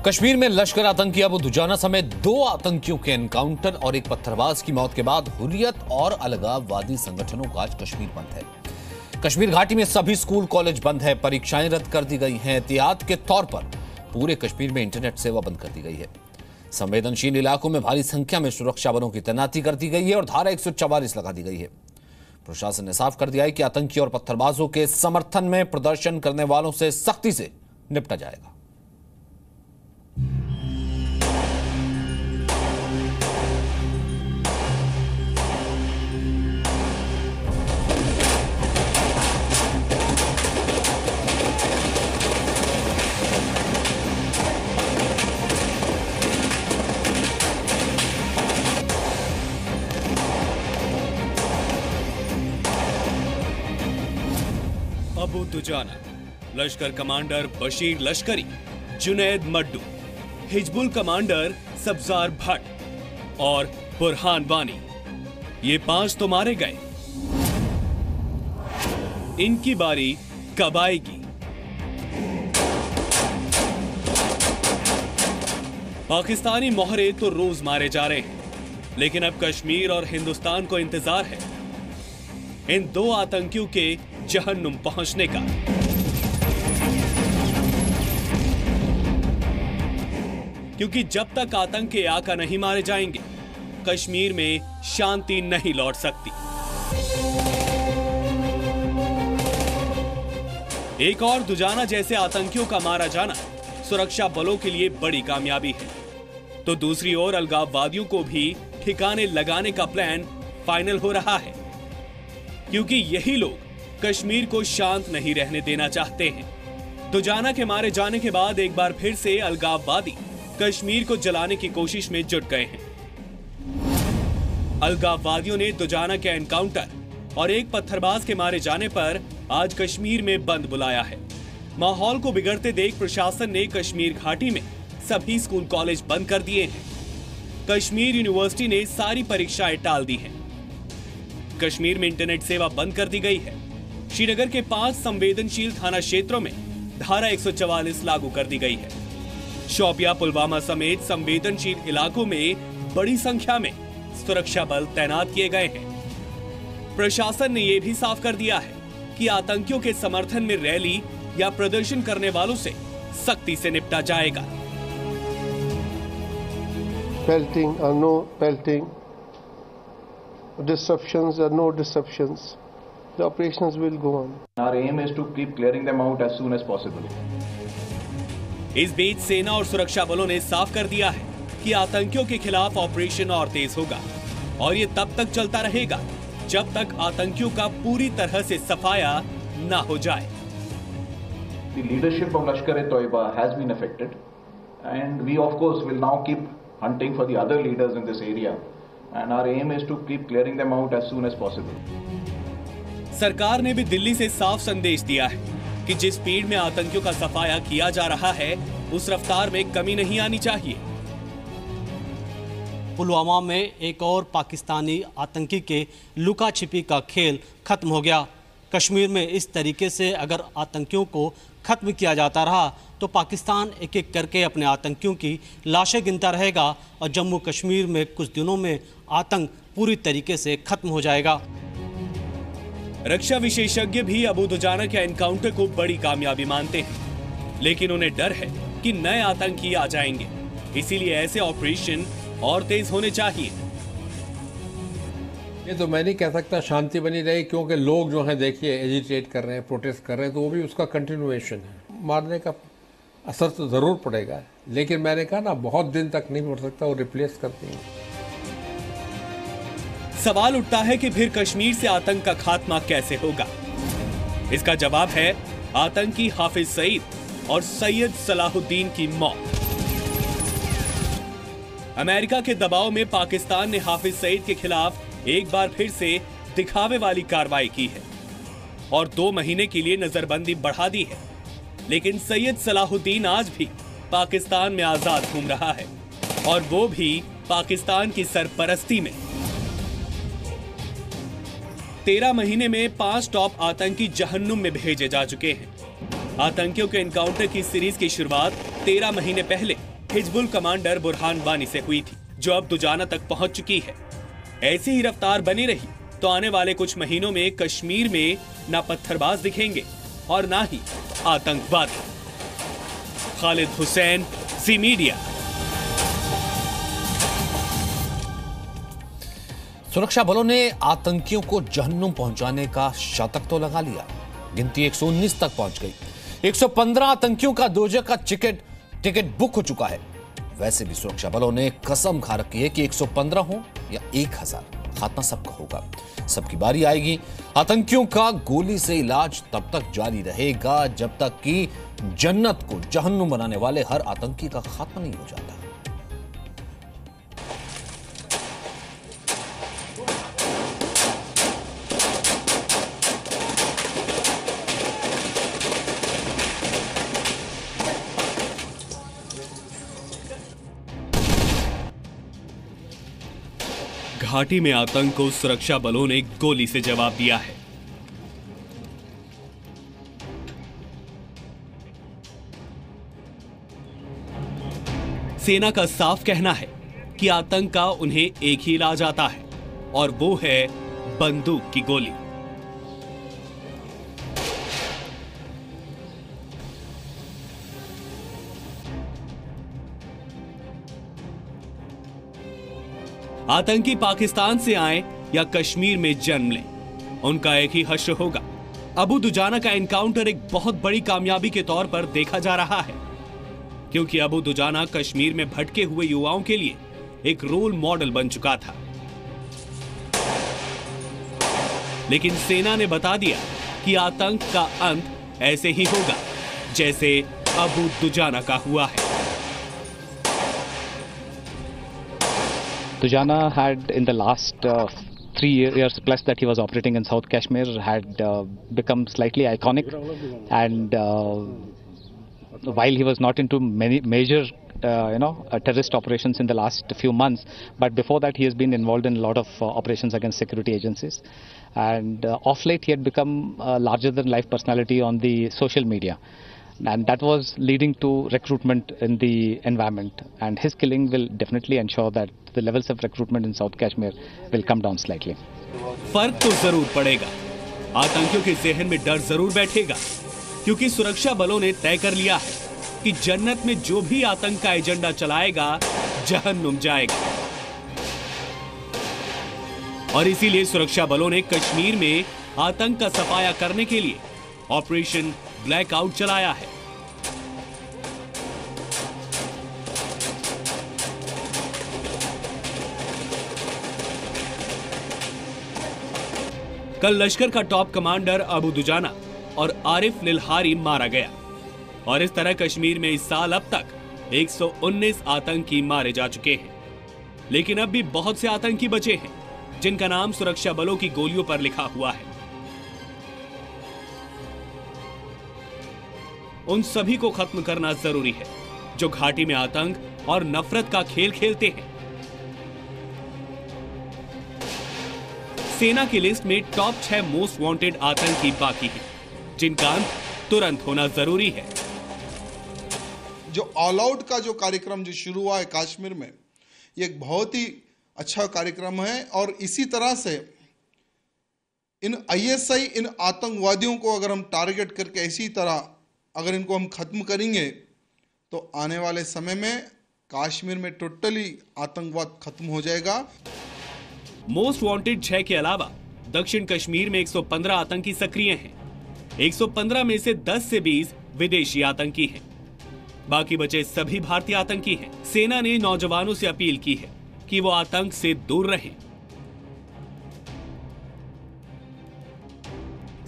कश्मीर में लश्कर आतंकी अबू दुजाना समेत 2 आतंकियों के एनकाउंटर और एक पत्थरबाज की मौत के बाद हुर्रियत और अलगाववादी संगठनों का आज कश्मीर बंद है। कश्मीर घाटी में सभी स्कूल कॉलेज बंद है, परीक्षाएं रद्द कर दी गई हैं। एहतियात के तौर पर पूरे कश्मीर में इंटरनेट सेवा बंद कर दी गई है। संवेदनशील इलाकों में भारी संख्या में सुरक्षा बलों की तैनाती कर दी गई है और धारा 144 लगा दी गई है। प्रशासन ने साफ कर दिया है कि आतंकी और पत्थरबाजों के समर्थन में प्रदर्शन करने वालों से सख्ती से निपटा जाएगा। अबू दुजाना, लश्कर कमांडर बशीर लश्करी, जुनैद मड्डू, हिजबुल कमांडर सब्जार भट्ट और बुरहान वानी, ये 5 तो मारे गए। इनकी बारी कब आएगी? पाकिस्तानी मोहरे तो रोज मारे जा रहे हैं, लेकिन अब कश्मीर और हिंदुस्तान को इंतजार है इन 2 आतंकियों के जहन्नुम पहुंचने का। क्योंकि जब तक आतंक के आका नहीं मारे जाएंगे, कश्मीर में शांति नहीं लौट सकती। एक और दुजाना जैसे आतंकियों का मारा जाना सुरक्षा बलों के लिए बड़ी कामयाबी है, तो दूसरी ओर अलगाववादियों को भी ठिकाने लगाने का प्लान फाइनल हो रहा है, क्योंकि यही लोग कश्मीर को शांत नहीं रहने देना चाहते हैं। दुजाना के मारे जाने के बाद एक बार फिर से अलगाववादी कश्मीर को जलाने की कोशिश में जुट गए हैं। अलगाववादियों ने दुजाना के एनकाउंटर और एक पत्थरबाज के मारे जाने पर आज कश्मीर में बंद बुलाया है। माहौल को बिगड़ते देख प्रशासन ने कश्मीर घाटी में सभी स्कूल कॉलेज बंद कर दिए हैं। कश्मीर यूनिवर्सिटी ने सारी परीक्षाएं टाल दी हैं। कश्मीर में इंटरनेट सेवा बंद कर दी गई है। श्रीनगर के 5 संवेदनशील थाना क्षेत्रों में धारा 144 लागू कर दी गई है। शोपियां, पुलवामा समेत संवेदनशील इलाकों में बड़ी संख्या में सुरक्षा बल तैनात किए गए हैं। प्रशासन ने यह भी साफ कर दिया है कि आतंकियों के समर्थन में रैली या प्रदर्शन करने वालों से सख्ती से निपटा जाएगा। Pelting or no pelting, disruptions or no disruptions, the operations will go on. Our aim is to keep clearing them out as soon as possible. इस बीच सेना और सुरक्षा बलों ने साफ कर दिया है कि आतंकियों के खिलाफ ऑपरेशन और तेज होगा और ये तब तक चलता रहेगा जब तक आतंकियों का पूरी तरह से सफाया ना हो जाए। The leadership of Lashkar-e-Toiba has been affected, and we of course will now keep hunting for the other leaders in this area, and our aim is to keep clearing them out as soon as possible. सरकार ने भी दिल्ली से साफ संदेश दिया है कि जिस स्पीड में आतंकियों का सफाया किया जा रहा है, उस रफ्तार में कमी नहीं आनी चाहिए। पुलवामा में एक और पाकिस्तानी आतंकी के लुका छिपी का खेल खत्म हो गया। कश्मीर में इस तरीके से अगर आतंकियों को खत्म किया जाता रहा तो पाकिस्तान एक एक करके अपने आतंकियों की लाशें गिनता रहेगा और जम्मू कश्मीर में कुछ दिनों में आतंक पूरी तरीके से खत्म हो जाएगा। रक्षा विशेषज्ञ भी अबू दुजाना के एनकाउंटर को बड़ी कामयाबी मानते हैं, लेकिन उन्हें डर है कि नए आतंकी आ जाएंगे, इसीलिए ऐसे ऑपरेशन और तेज होने चाहिए। ये तो मैं नहीं कह सकता शांति बनी रही, क्योंकि लोग जो हैं देखिए एजिटेट कर रहे हैं, प्रोटेस्ट कर रहे हैं, तो वो भी उसका कंटिन्यूएशन है। मारने का असर तो ज़रूर पड़ेगा, लेकिन मैंने कहा ना, बहुत दिन तक नहीं पड़ सकता, वो रिप्लेस करते हैं। सवाल उठता है कि फिर कश्मीर से आतंक का खात्मा कैसे होगा? इसका जवाब है आतंकी हाफिज सईद और सैयद सलाहुद्दीन की मौत। अमेरिका के दबाव में पाकिस्तान ने हाफिज सईद के खिलाफ एक बार फिर से दिखावे वाली कार्रवाई की है और 2 महीने के लिए नजरबंदी बढ़ा दी है, लेकिन सैयद सलाहुद्दीन आज भी पाकिस्तान में आजाद घूम रहा है और वो भी पाकिस्तान की सरपरस्ती में। 13 महीने में 5 टॉप आतंकी जहन्नुम में भेजे जा चुके हैं। आतंकियों के एनकाउंटर की सीरीज की शुरुआत 13 महीने पहले हिजबुल कमांडर बुरहान वानी से हुई थी, जो अब दुजाना तक पहुंच चुकी है। ऐसी ही रफ्तार बनी रही तो आने वाले कुछ महीनों में कश्मीर में ना पत्थरबाज दिखेंगे और ना ही आतंकवादी। खालिद हुसैन, ज़ी मीडिया। सुरक्षा बलों ने आतंकियों को जहन्नुम पहुंचाने का शतक तो लगा लिया। गिनती 119 तक पहुंच गई। 115 आतंकियों का दोजख का टिकट बुक हो चुका है। वैसे भी सुरक्षा बलों ने कसम खा रखी है कि 115 हो या 1000, खात्मा सबका होगा, सबकी बारी आएगी। आतंकियों का गोली से इलाज तब तक जारी रहेगा जब तक कि जन्नत को जहन्नुम बनाने वाले हर आतंकी का खात्मा नहीं हो जाता। घाटी में आतंक को सुरक्षा बलों ने गोली से जवाब दिया है। सेना का साफ कहना है कि आतंक का उन्हें एक ही इलाज आता है और वो है बंदूक की गोली। आतंकी पाकिस्तान से आए या कश्मीर में जन्म लें, उनका एक ही हश्र होगा। अबू दुजाना का एनकाउंटर एक बहुत बड़ी कामयाबी के तौर पर देखा जा रहा है, क्योंकि अबू दुजाना कश्मीर में भटके हुए युवाओं के लिए एक रोल मॉडल बन चुका था। लेकिन सेना ने बता दिया कि आतंक का अंत ऐसे ही होगा जैसे अबू दुजाना का हुआ है। Dujana had, in the last 3 years plus that he was operating in South Kashmir, had become slightly iconic, and while he was not into many major terrorist operations in the last few months, but before that he has been involved in a lot of operations against security agencies, and of late he had become a larger than life personality on the social media. And that was leading to recruitment in the environment, and his killing will definitely ensure that the levels of recruitment in South Kashmir will come down slightly. फर्क तो जरूर पड़ेगा, आतंकियों के जहन में डर जरूर बैठेगा, क्योंकि सुरक्षा बलों ने तय कर लिया है कि जन्नत में जो भी आतंक का एजेंडा चलाएगा जहन्नुम जाएगा। और इसीलिए सुरक्षा बलों ने कश्मीर में आतंक का सफाया करने के लिए ऑपरेशन ब्लैकआउट चलाया है। कल लश्कर का टॉप कमांडर अबू दुजाना और आरिफ लिलहारी मारा गया, और इस तरह कश्मीर में इस साल अब तक 119 आतंकी मारे जा चुके हैं। लेकिन अब भी बहुत से आतंकी बचे हैं जिनका नाम सुरक्षा बलों की गोलियों पर लिखा हुआ है। उन सभी को खत्म करना जरूरी है जो घाटी में आतंक और नफरत का खेल खेलते हैं। सेना की लिस्ट में टॉप 6 मोस्ट वांटेड आतंकी बाकी हैं, जिनका अंत तुरंत होना जरूरी है। जो ऑल आउट का जो कार्यक्रम जो शुरू हुआ है कश्मीर में, ये एक बहुत ही अच्छा कार्यक्रम है, और इसी तरह से इन ISI इन आतंकवादियों को अगर हम टारगेट करके इसी तरह अगर इनको हम खत्म करेंगे तो आने वाले समय में कश्मीर में टोटली आतंकवाद खत्म हो जाएगा। मोस्ट वांटेड 6 के अलावा दक्षिण कश्मीर में 115 आतंकी सक्रिय हैं। 115 में से 10 से 20 विदेशी आतंकी हैं। बाकी बचे सभी भारतीय आतंकी हैं। सेना ने नौजवानों से अपील की है कि वो आतंक से दूर रहें।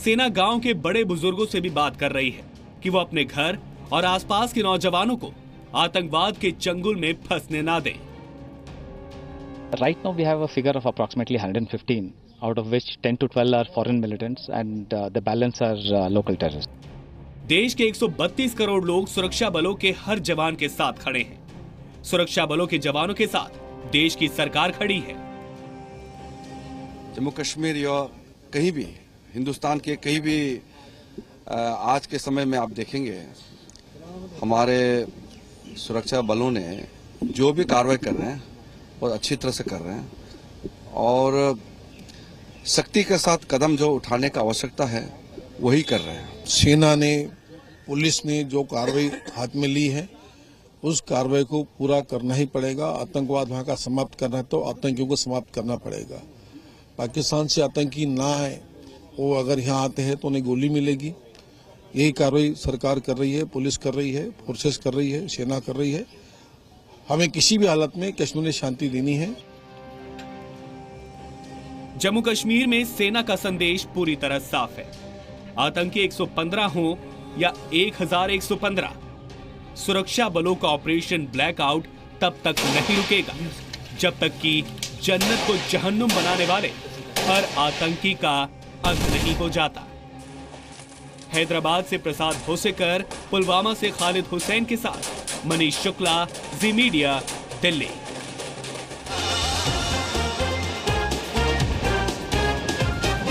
सेना गांव के बड़े बुजुर्गों से भी बात कर रही है कि वो अपने घर और आसपास के नौजवानों को आतंकवाद के चंगुल में फंसने ना दें। Right now we have a figure of approximately 115, out of which 10 to 12 are foreign militants and the balance are local terrorists. देश के 132 करोड़ लोग सुरक्षा बलों के हर जवान के साथ खड़े हैं। सुरक्षा बलों के जवानों के साथ देश की सरकार खड़ी है। जम्मू कश्मीर या कहीं भी हिंदुस्तान के कहीं भी आज के समय में आप देखेंगे हमारे सुरक्षा बलों ने जो भी कार्रवाई कर रहे हैं बहुत अच्छी तरह से कर रहे हैं और सख्ती के साथ कदम जो उठाने का आवश्यकता है वही कर रहे हैं। सेना ने, पुलिस ने जो कार्रवाई हाथ में ली है उस कार्रवाई को पूरा करना ही पड़ेगा। आतंकवाद वहां का समाप्त करना है तो आतंकियों को समाप्त करना पड़ेगा। पाकिस्तान से आतंकी ना आए, वो अगर यहाँ आते हैं तो उन्हें गोली मिलेगी। यही कार्रवाई सरकार कर रही है, पुलिस कर रही है, फोर्सेस कर रही है, सेना कर रही है। हमें किसी भी हालत में कश्मीर में शांति देनी है। जम्मू कश्मीर में सेना का संदेश पूरी तरह साफ है। आतंकी 115 हो या 1115, सुरक्षा बलों का ऑपरेशन ब्लैकआउट तब तक नहीं रुकेगा जब तक कि जन्नत को जहन्नुम बनाने वाले हर आतंकी का अंत नहीं हो जाता। हैदराबाद से प्रसाद भोसेकर, पुलवामा से खालिद हुसैन के साथ मनीष शुक्ला, जी मीडिया, दिल्ली।